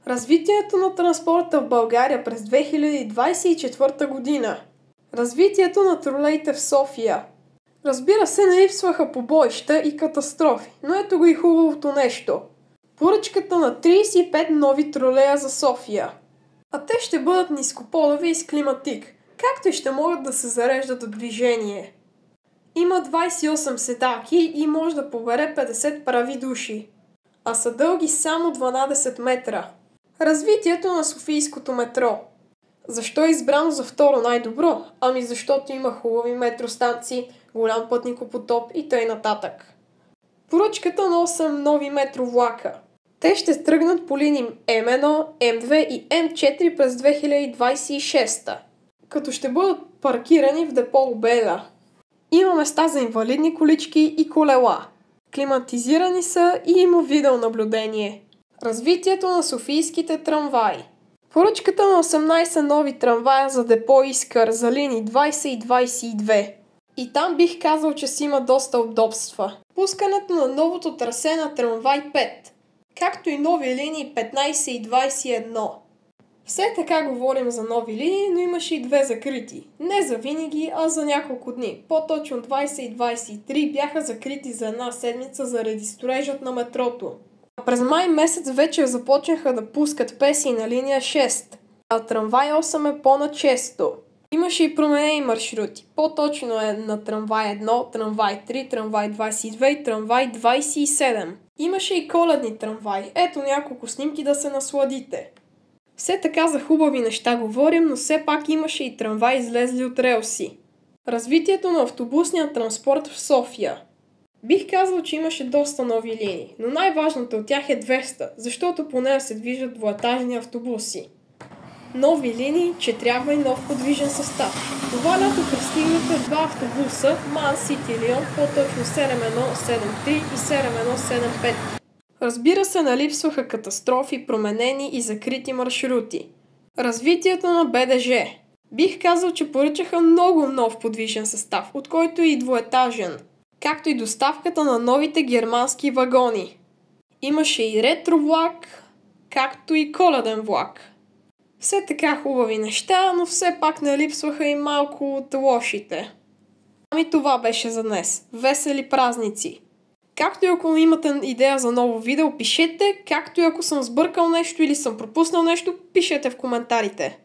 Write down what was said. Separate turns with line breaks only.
Развитието на транспорта в България през 2024 година. Развитието на тролеите в София. Разбира се, не липсваха побоища и катастрофи, но ето го и хубавото нещо. Поръчката на 35 нови тролея за София. А те ще бъдат нискополови и с климатик, както и ще могат да се зареждат от движение. Има 28 седалки и може да побере 50 прави души, а са дълги само 12 метра. Развитието на софийското метро. Защо е избрано за второ най-добро? Ами защото има хубави метростанции, голям пътникопотоп и т.н. нататък. Поръчката на 8 нови метровлака. Те ще тръгнат по линии М1, М2 и М4 през 2026, като ще бъдат паркирани в депо Обеля. Има места за инвалидни колички и колела. Климатизирани са и има видеонаблюдение. Развитието на софийските трамваи. Поръчката на 18 нови трамвая за депо Искър за линии 20 и 22. И там бих казал, че си има доста удобства. Пускането на новото трасе на трамвай 5, както и нови линии 15 и 21. Все така говорим за нови линии, но имаше и две закрити. Не за винаги, а за няколко дни. По-точно 20 и 23 бяха закрити за една седмица заради строежът на метрото. През май месец вече започнаха да пускат песи на линия 6, а трамвай 8 е по-начесто. Имаше и променени маршрути. По-точно е на трамвай 1, трамвай 3, трамвай 22 и трамвай 27. Имаше и коледни трамваи. Ето няколко снимки да се насладите. Все така за хубави неща говорим, но все пак имаше и трамваи излезли от релси. Развитието на автобусния транспорт в София. Бих казал, че имаше доста нови линии, но най-важната от тях е 200, защото по нея се движат двуетажни автобуси. Нови линии, че трябва и нов подвижен състав. Това лято пристигнаха два автобуса Man City Lyon, по-точно 7173 и 7175. Разбира се, налипсваха катастрофи, променени и закрити маршрути. Развитието на БДЖ. Бих казал, че поръчаха много нов подвижен състав, от който и двуетажен, както и доставката на новите германски вагони. Имаше и ретровлак, както и коледен влак. Все така хубави неща, но все пак не липсваха и малко от лошите. Ами това беше за днес. Весели празници! Както и ако имате идея за ново видео, пишете, както и ако съм сбъркал нещо или съм пропуснал нещо, пишете в коментарите.